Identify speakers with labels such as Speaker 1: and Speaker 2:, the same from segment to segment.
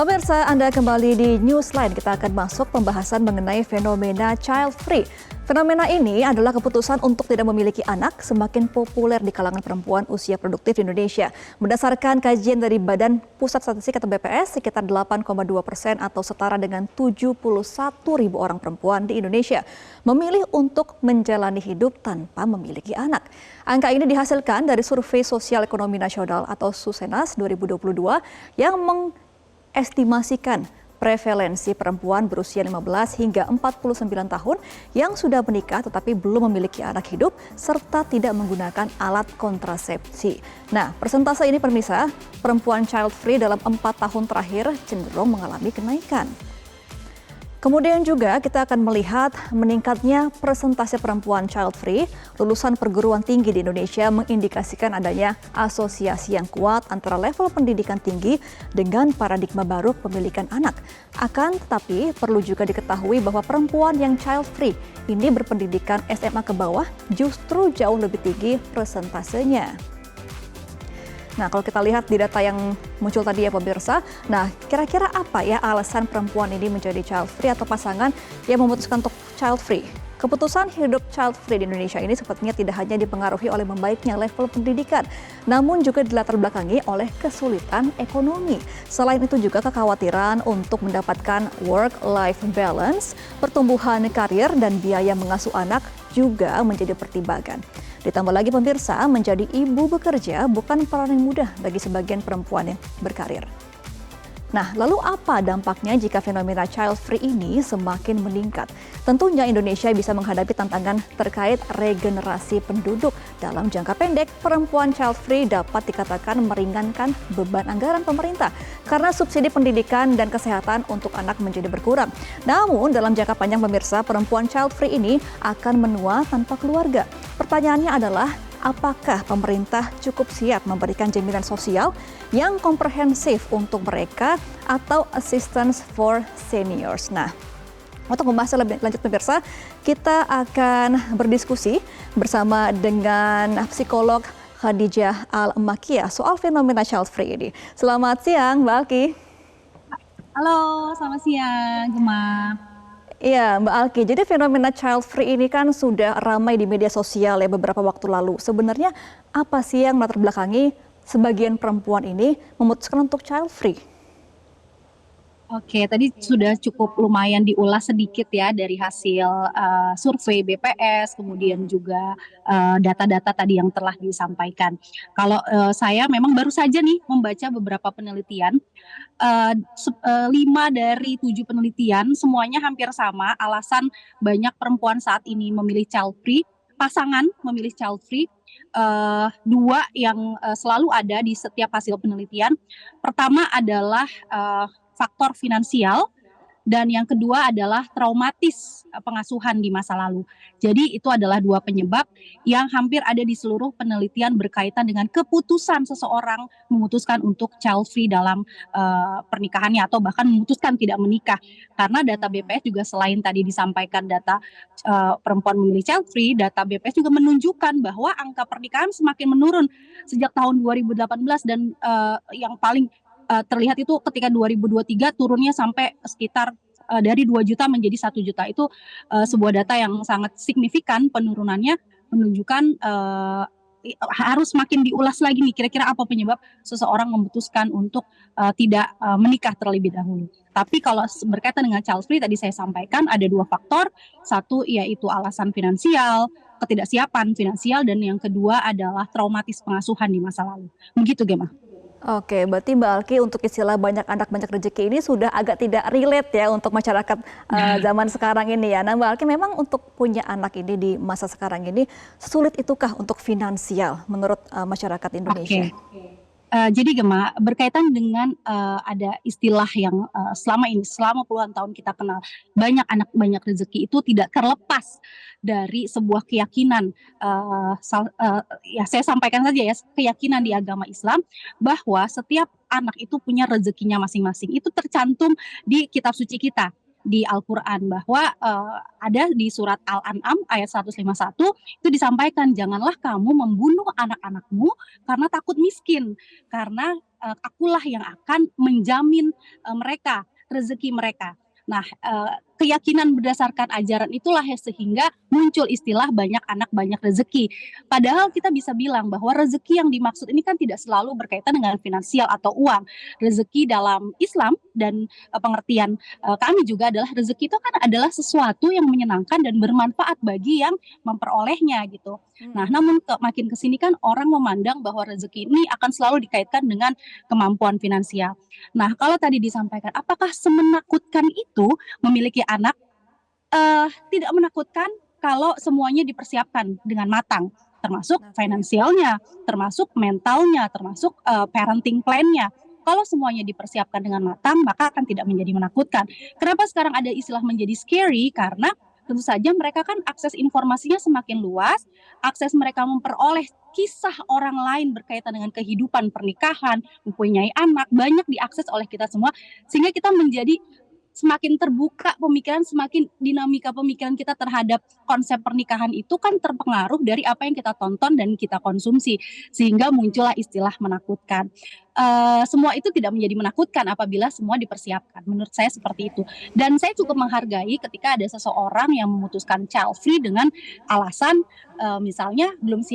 Speaker 1: Pemirsa, Anda kembali di Newsline. Kita akan masuk pembahasan mengenai fenomena child free. Fenomena ini adalah keputusan untuk tidak memiliki anak semakin populer di kalangan perempuan usia produktif di Indonesia. Berdasarkan kajian dari Badan Pusat Statistik atau BPS, sekitar 8,2% atau setara dengan 71.000 orang perempuan di Indonesia memilih untuk menjalani hidup tanpa memiliki anak. Angka ini dihasilkan dari Survei Sosial Ekonomi Nasional atau Susenas 2022 yang estimasikan prevalensi perempuan berusia 15 hingga 49 tahun yang sudah menikah tetapi belum memiliki anak hidup serta tidak menggunakan alat kontrasepsi. Nah, persentase ini pemirsa, perempuan child free dalam 4 tahun terakhir cenderung mengalami kenaikan. Kemudian juga kita akan melihat meningkatnya persentase perempuan child free. Lulusan perguruan tinggi di Indonesia mengindikasikan adanya asosiasi yang kuat antara level pendidikan tinggi dengan paradigma baru kepemilikan anak. Akan tetapi perlu juga diketahui bahwa perempuan yang child free ini berpendidikan SMA ke bawah justru jauh lebih tinggi persentasenya. Nah, kalau kita lihat di data yang muncul tadi ya pemirsa, nah kira-kira apa ya alasan perempuan ini menjadi child free atau pasangan yang memutuskan untuk child free? Keputusan hidup child free di Indonesia ini sepertinya tidak hanya dipengaruhi oleh membaiknya level pendidikan, namun juga dilatar belakangi oleh kesulitan ekonomi. Selain itu juga kekhawatiran untuk mendapatkan work-life balance, pertumbuhan karir dan biaya mengasuh anak juga menjadi pertimbangan. Ditambah lagi pemirsa, menjadi ibu bekerja bukan peran yang mudah bagi sebagian perempuan yang berkarir. Nah, lalu apa dampaknya jika fenomena child free ini semakin meningkat? Tentunya Indonesia bisa menghadapi tantangan terkait regenerasi penduduk. Dalam jangka pendek, perempuan child free dapat dikatakan meringankan beban anggaran pemerintah karena subsidi pendidikan dan kesehatan untuk anak menjadi berkurang. Namun, dalam jangka panjang pemirsa, perempuan child free ini akan menua tanpa keluarga. Pertanyaannya adalah, apakah pemerintah cukup siap memberikan jaminan sosial yang komprehensif untuk mereka atau assistance for seniors? Nah, untuk membahas lebih lanjut pemirsa, kita akan berdiskusi bersama dengan psikolog Khadijah Al-Makkiyah soal fenomena child free ini. Selamat siang, Mbak Alki.
Speaker 2: Halo, selamat siang, Gemma.
Speaker 1: Iya, Mbak Alki. Jadi fenomena child free ini kan sudah ramai di media sosial ya beberapa waktu lalu. Sebenarnya apa sih yang melatar belakangi sebagian perempuan ini memutuskan untuk child free?
Speaker 2: Oke, tadi sudah cukup lumayan diulas sedikit ya dari hasil survei BPS, kemudian juga data-data tadi yang telah disampaikan. Kalau saya memang baru saja nih membaca beberapa penelitian, 5 dari 7 penelitian semuanya hampir sama alasan banyak perempuan saat ini memilih child free, pasangan memilih child free. Dua yang selalu ada di setiap hasil penelitian. Pertama adalah faktor finansial, dan yang kedua adalah traumatis pengasuhan di masa lalu. Jadi itu adalah 2 penyebab yang hampir ada di seluruh penelitian berkaitan dengan keputusan seseorang memutuskan untuk child free dalam pernikahannya atau bahkan memutuskan tidak menikah. Karena data BPS juga selain tadi disampaikan data perempuan memilih child free, data BPS juga menunjukkan bahwa angka pernikahan semakin menurun sejak tahun 2018 dan yang paling terlihat itu ketika 2023 turunnya sampai sekitar dari 2 juta menjadi 1 juta. Itu sebuah data yang sangat signifikan penurunannya, menunjukkan harus makin diulas lagi nih kira-kira apa penyebab seseorang memutuskan untuk tidak menikah terlebih dahulu. Tapi kalau berkaitan dengan child free tadi saya sampaikan ada 2 faktor, satu yaitu alasan finansial, ketidaksiapan finansial, dan yang kedua adalah traumatis pengasuhan di masa lalu. Begitu, Gemma.
Speaker 1: Oke, berarti Mbak Alki untuk istilah banyak anak banyak rezeki ini sudah agak tidak relate ya untuk masyarakat zaman sekarang ini ya. Nah Mbak Alki, memang untuk punya anak ini di masa sekarang ini sulit itukah untuk finansial menurut masyarakat Indonesia?
Speaker 2: Jadi Gemma, berkaitan dengan ada istilah yang selama puluhan tahun kita kenal, banyak anak banyak rezeki, itu tidak terlepas dari sebuah keyakinan. Ya saya sampaikan saja ya, keyakinan di agama Islam bahwa setiap anak itu punya rezekinya masing-masing. Itu tercantum di kitab suci kita, di Al-Quran, bahwa ada di surat Al-An'am ayat 151 itu disampaikan, janganlah kamu membunuh anak-anakmu karena takut miskin, karena akulah yang akan menjamin mereka, rezeki mereka. Nah, keyakinan berdasarkan ajaran itulah yang sehingga muncul istilah banyak anak banyak rezeki. Padahal kita bisa bilang bahwa rezeki yang dimaksud ini kan tidak selalu berkaitan dengan finansial atau uang. Rezeki dalam Islam dan pengertian kami juga adalah rezeki itu kan adalah sesuatu yang menyenangkan dan bermanfaat bagi yang memperolehnya gitu. Nah, namun makin kesini kan orang memandang bahwa rezeki ini akan selalu dikaitkan dengan kemampuan finansial. Nah, kalau tadi disampaikan, apakah semenakutkan itu memiliki anak? Tidak menakutkan kalau semuanya dipersiapkan dengan matang, termasuk finansialnya, termasuk mentalnya, termasuk parenting plan-nya. Kalau semuanya dipersiapkan dengan matang, maka akan tidak menjadi menakutkan. Kenapa sekarang ada istilah menjadi scary? Karena tentu saja mereka kan akses informasinya semakin luas, akses mereka memperoleh kisah orang lain berkaitan dengan kehidupan pernikahan, mempunyai anak, banyak diakses oleh kita semua, sehingga kita menjadi semakin terbuka pemikiran, semakin dinamika pemikiran kita terhadap konsep pernikahan itu kan terpengaruh dari apa yang kita tonton dan kita konsumsi, sehingga muncullah istilah menakutkan. Semua itu tidak menjadi menakutkan apabila semua dipersiapkan, menurut saya seperti itu. Dan saya cukup menghargai ketika ada seseorang yang memutuskan child free dengan alasan misalnya belum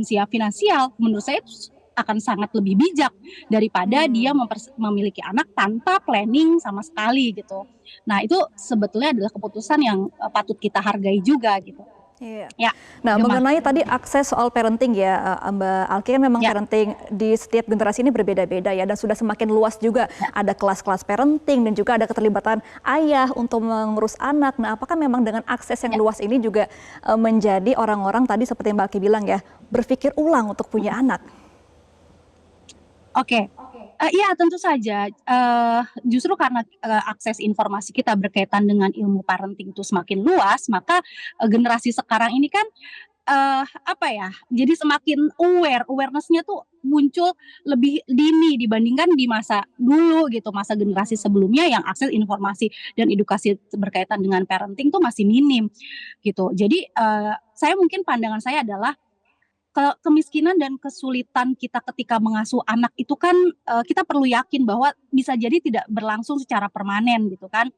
Speaker 2: siap finansial. Menurut saya itu akan sangat lebih bijak daripada dia memiliki anak tanpa planning sama sekali gitu. Nah, itu sebetulnya adalah keputusan yang patut kita hargai juga gitu.
Speaker 1: Iya.
Speaker 2: Ya,
Speaker 1: Nah,
Speaker 2: Gemma.
Speaker 1: mengenai tadi akses soal parenting ya, Mbak Alki, kan memang parenting di setiap generasi ini berbeda-beda ya, dan sudah semakin luas juga. Ada kelas-kelas parenting dan juga ada keterlibatan ayah untuk mengurus anak. Nah, apakah memang dengan akses yang luas ini juga menjadi orang-orang tadi seperti Mbak Alki bilang ya, berpikir ulang untuk punya anak?
Speaker 2: Oke. Iya, tentu saja. Justru karena akses informasi kita berkaitan dengan ilmu parenting itu semakin luas, maka generasi sekarang ini kan apa ya, jadi semakin awareness-nya tuh muncul lebih dini dibandingkan di masa dulu gitu, masa generasi sebelumnya yang akses informasi dan edukasi berkaitan dengan parenting tuh masih minim gitu. Jadi saya mungkin pandangan saya adalah kemiskinan dan kesulitan kita ketika mengasuh anak itu kan kita perlu yakin bahwa bisa jadi tidak berlangsung secara permanen gitu kan.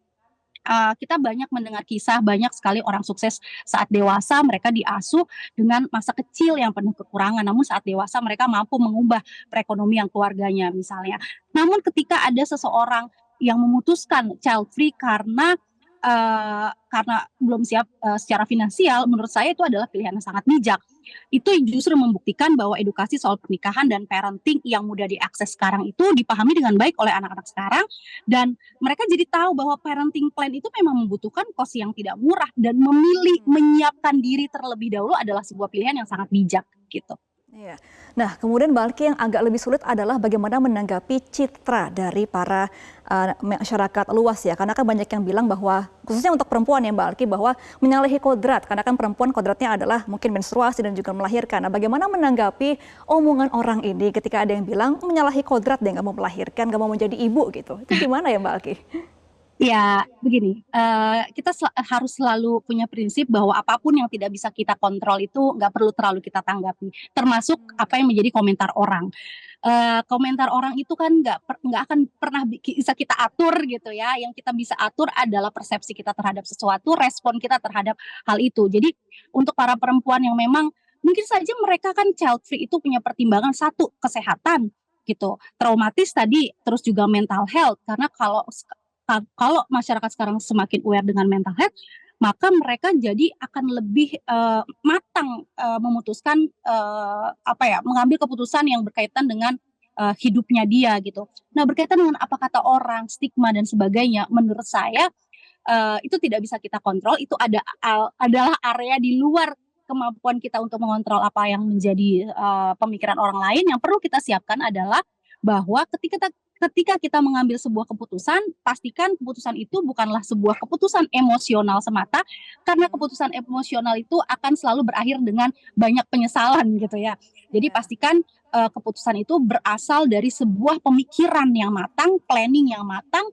Speaker 2: Kita banyak mendengar kisah banyak sekali orang sukses saat dewasa mereka diasuh dengan masa kecil yang penuh kekurangan, namun saat dewasa mereka mampu mengubah perekonomian keluarganya misalnya. Namun ketika ada seseorang yang memutuskan child free karena belum siap secara finansial, menurut saya itu adalah pilihan yang sangat bijak. Itu justru membuktikan bahwa edukasi soal pernikahan dan parenting yang mudah diakses sekarang itu dipahami dengan baik oleh anak-anak sekarang, dan mereka jadi tahu bahwa parenting plan itu memang membutuhkan kos yang tidak murah, dan memilih menyiapkan diri terlebih dahulu adalah sebuah pilihan yang sangat bijak gitu.
Speaker 1: Iya. Nah, kemudian Mbak Alki, yang agak lebih sulit adalah bagaimana menanggapi citra dari para masyarakat luas ya. Karena kan banyak yang bilang bahwa, khususnya untuk perempuan ya Mbak Alki, bahwa menyalahi kodrat. Karena kan perempuan kodratnya adalah mungkin menstruasi dan juga melahirkan. Nah, bagaimana menanggapi omongan orang ini ketika ada yang bilang menyalahi kodrat dan nggak mau melahirkan, nggak mau menjadi ibu gitu. Itu gimana ya Mbak Alki?
Speaker 2: Ya, begini, kita harus selalu punya prinsip bahwa apapun yang tidak bisa kita kontrol itu nggak perlu terlalu kita tanggapi, termasuk apa yang menjadi komentar orang. Komentar orang itu kan nggak akan pernah bisa kita atur gitu ya, yang kita bisa atur adalah persepsi kita terhadap sesuatu, respon kita terhadap hal itu. Jadi untuk para perempuan yang memang mungkin saja mereka kan child free itu punya pertimbangan satu, kesehatan gitu, traumatis tadi, terus juga mental health, karena kalau masyarakat sekarang semakin aware dengan mental health, maka mereka jadi akan lebih matang memutuskan mengambil keputusan yang berkaitan dengan hidupnya dia gitu. Nah, berkaitan dengan apa kata orang, stigma dan sebagainya, menurut saya itu tidak bisa kita kontrol. Itu adalah area di luar kemampuan kita untuk mengontrol apa yang menjadi pemikiran orang lain. Yang perlu kita siapkan adalah bahwa ketika kita mengambil sebuah keputusan, pastikan keputusan itu bukanlah sebuah keputusan emosional semata, karena keputusan emosional itu akan selalu berakhir dengan banyak penyesalan gitu ya. Jadi pastikan keputusan itu berasal dari sebuah pemikiran yang matang, planning yang matang,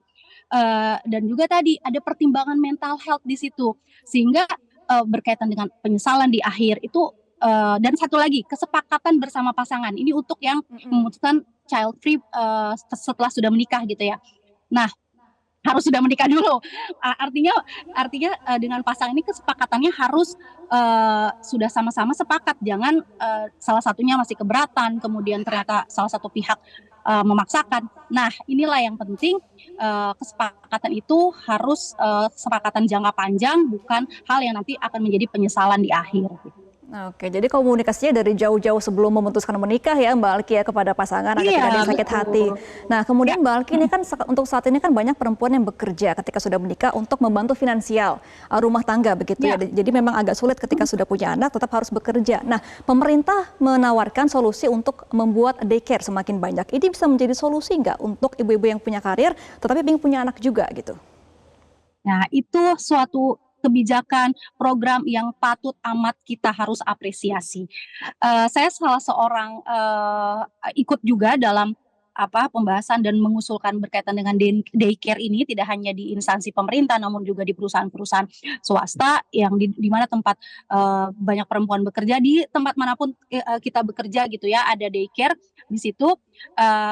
Speaker 2: dan juga tadi ada pertimbangan mental health di situ, sehingga berkaitan dengan penyesalan di akhir itu Dan satu lagi, kesepakatan bersama pasangan. Ini untuk yang memutuskan child free setelah sudah menikah gitu ya. Nah, harus sudah menikah dulu. Artinya dengan pasangan ini kesepakatannya harus sudah sama-sama sepakat. Jangan salah satunya masih keberatan, kemudian ternyata salah satu pihak memaksakan. Nah, inilah yang penting, kesepakatan itu harus kesepakatan jangka panjang, bukan hal yang nanti akan menjadi penyesalan di akhir.
Speaker 1: Oke, jadi komunikasinya dari jauh-jauh sebelum memutuskan menikah ya Mbak Alki ya kepada pasangan agar tidak ada yang sakit hati. Nah kemudian Mbak Alki ini kan untuk saat ini kan banyak perempuan yang bekerja ketika sudah menikah untuk membantu finansial rumah tangga begitu ya. Jadi memang agak sulit ketika sudah punya anak tetap harus bekerja. Nah pemerintah menawarkan solusi untuk membuat daycare semakin banyak. Ini bisa menjadi solusi nggak untuk ibu-ibu yang punya karir tetapi ingin punya anak juga gitu?
Speaker 2: Nah, itu suatu kebijakan, program yang patut amat kita harus apresiasi. Saya salah seorang ikut juga dalam pembahasan dan mengusulkan berkaitan dengan daycare ini, tidak hanya di instansi pemerintah namun juga di perusahaan-perusahaan swasta yang di mana tempat banyak perempuan bekerja, di tempat manapun kita bekerja gitu ya, ada daycare di situ.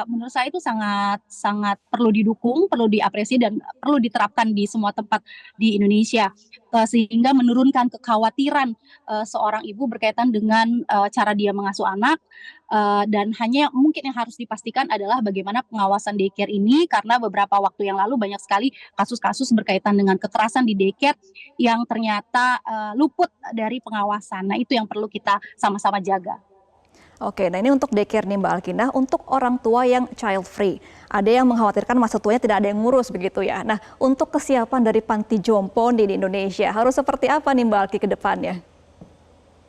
Speaker 2: Menurut saya itu sangat sangat perlu didukung, perlu diapresiasi dan perlu diterapkan di semua tempat di Indonesia, sehingga menurunkan kekhawatiran seorang ibu berkaitan dengan cara dia mengasuh anak. Dan hanya mungkin yang harus dipastikan adalah bagaimana pengawasan daycare ini, karena beberapa waktu yang lalu banyak sekali kasus-kasus berkaitan dengan kekerasan di daycare yang ternyata luput dari pengawasan. Nah, itu yang perlu kita sama-sama jaga.
Speaker 1: Oke, nah ini untuk daycare nih Mbak Alkina, untuk orang tua yang child free. Ada yang mengkhawatirkan masa tuanya tidak ada yang ngurus begitu ya. Nah, untuk kesiapan dari panti jompo di Indonesia, harus seperti apa nih Mbak Alki ke depannya?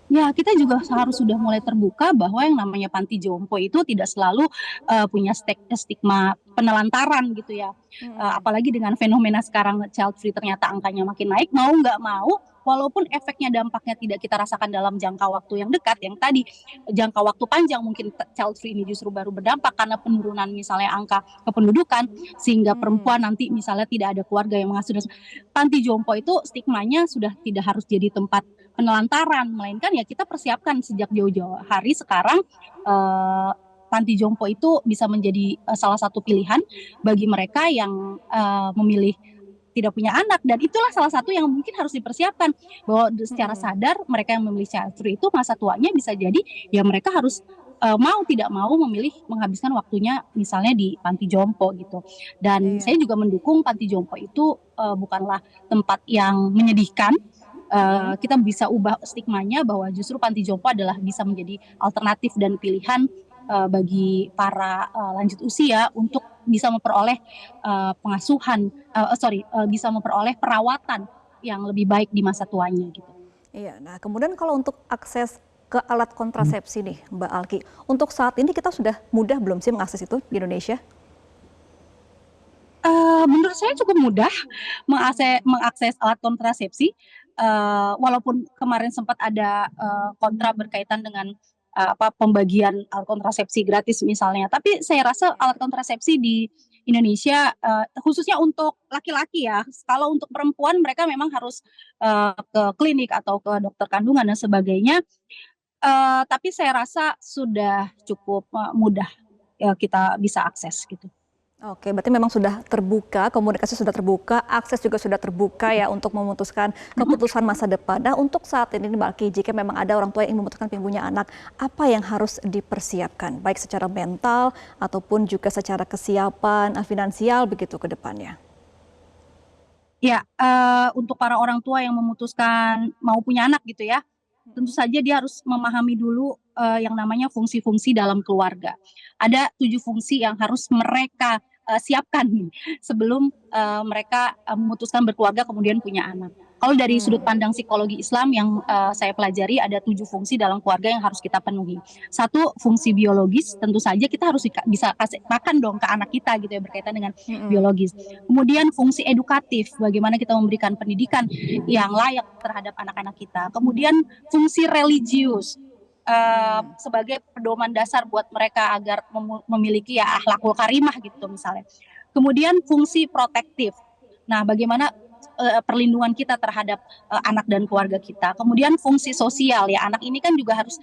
Speaker 2: Ya, kita juga harus sudah mulai terbuka bahwa yang namanya panti jompo itu tidak selalu punya stigma penelantaran gitu ya. Apalagi dengan fenomena sekarang child free ternyata angkanya makin naik, mau nggak mau, walaupun efeknya dampaknya tidak kita rasakan dalam jangka waktu yang dekat, yang tadi jangka waktu panjang mungkin child free ini justru baru berdampak karena penurunan misalnya angka kependudukan, sehingga perempuan nanti misalnya tidak ada keluarga yang mengasuh. Panti jompo itu stigmanya sudah tidak harus jadi tempat penelantaran, melainkan ya kita persiapkan sejak jauh-jauh hari sekarang. Panti jompo itu bisa menjadi salah satu pilihan bagi mereka yang memilih tidak punya anak, dan itulah salah satu yang mungkin harus dipersiapkan, bahwa secara sadar mereka yang memilih child free itu masa tuanya bisa jadi ya mereka harus mau tidak mau memilih menghabiskan waktunya misalnya di panti jompo gitu. Dan saya juga mendukung panti jompo itu bukanlah tempat yang menyedihkan. Kita bisa ubah stigmanya bahwa justru panti jompo adalah bisa menjadi alternatif dan pilihan bagi para lanjut usia untuk bisa memperoleh pengasuhan, bisa memperoleh perawatan yang lebih baik di masa tuanya gitu.
Speaker 1: Iya, nah kemudian kalau untuk akses ke alat kontrasepsi nih Mbak Alki, untuk saat ini kita sudah mudah belum sih mengakses itu di Indonesia?
Speaker 2: Menurut saya cukup mudah mengakses alat kontrasepsi, walaupun kemarin sempat ada kontra berkaitan dengan pembagian alat kontrasepsi gratis misalnya. Tapi saya rasa alat kontrasepsi di Indonesia, khususnya untuk laki-laki ya, kalau untuk perempuan mereka memang harus ke klinik atau ke dokter kandungan dan sebagainya. Tapi saya rasa sudah cukup mudah kita bisa akses gitu.
Speaker 1: Oke, berarti memang sudah terbuka, komunikasi sudah terbuka, akses juga sudah terbuka ya untuk memutuskan keputusan masa depan. Nah, untuk saat ini Mbak Alki, jika memang ada orang tua yang ingin memutuskan ingin punya anak, apa yang harus dipersiapkan, baik secara mental ataupun juga secara kesiapan finansial begitu ke depannya?
Speaker 2: Ya, untuk para orang tua yang memutuskan mau punya anak gitu ya, tentu saja dia harus memahami dulu yang namanya fungsi-fungsi dalam keluarga. Ada 7 fungsi yang harus mereka siapkan sebelum mereka memutuskan berkeluarga kemudian punya anak. Kalau dari sudut pandang psikologi Islam yang saya pelajari, ada 7 fungsi dalam keluarga yang harus kita penuhi. Satu, fungsi biologis, tentu saja kita harus bisa kasih makan dong ke anak kita gitu ya, berkaitan dengan biologis. Kemudian fungsi edukatif, bagaimana kita memberikan pendidikan yang layak terhadap anak-anak kita. Kemudian fungsi religius, sebagai pedoman dasar buat mereka agar memiliki ya akhlakul karimah gitu misalnya. Kemudian fungsi protektif. Nah, bagaimana perlindungan kita terhadap anak dan keluarga kita. Kemudian fungsi sosial ya, anak ini kan juga harus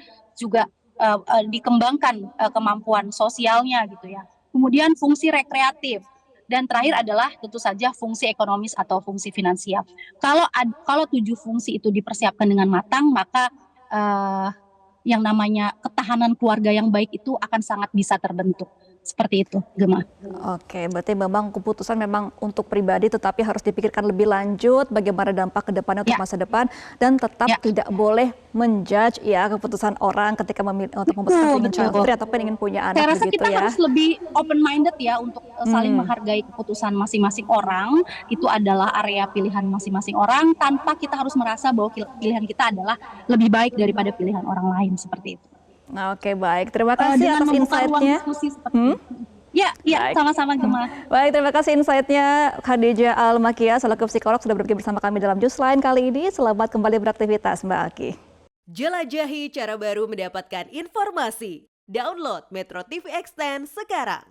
Speaker 2: dikembangkan kemampuan sosialnya gitu ya. Kemudian fungsi rekreatif. Dan terakhir adalah tentu saja fungsi ekonomis atau fungsi finansial. Kalau 7 fungsi itu dipersiapkan dengan matang, maka yang namanya ketahanan keluarga yang baik itu akan sangat bisa terbentuk. Seperti itu, Gemma.
Speaker 1: Oke, berarti memang keputusan memang untuk pribadi tetapi harus dipikirkan lebih lanjut bagaimana dampak ke depannya untuk masa depan dan tetap tidak boleh menjudge ya keputusan orang ketika untuk memutuskan ingin child free ataupun ingin punya anak.
Speaker 2: Saya rasa
Speaker 1: begitu
Speaker 2: kita
Speaker 1: ya.
Speaker 2: harus lebih open minded ya untuk saling menghargai keputusan masing-masing orang. Itu adalah area pilihan masing-masing orang tanpa kita harus merasa bahwa pilihan kita adalah lebih baik daripada pilihan orang lain seperti itu.
Speaker 1: Oke, baik. Terima kasih atas insight-nya.
Speaker 2: Ya, sama-sama Gemma.
Speaker 1: Baik, terima kasih insight-nya Khadijah Al-Makia selaku psikolog sudah berbagi bersama kami dalam Newsline kali ini. Selamat kembali beraktivitas, Mbak Aki.
Speaker 3: Jelajahi cara baru mendapatkan informasi. Download Metro TV Extend sekarang.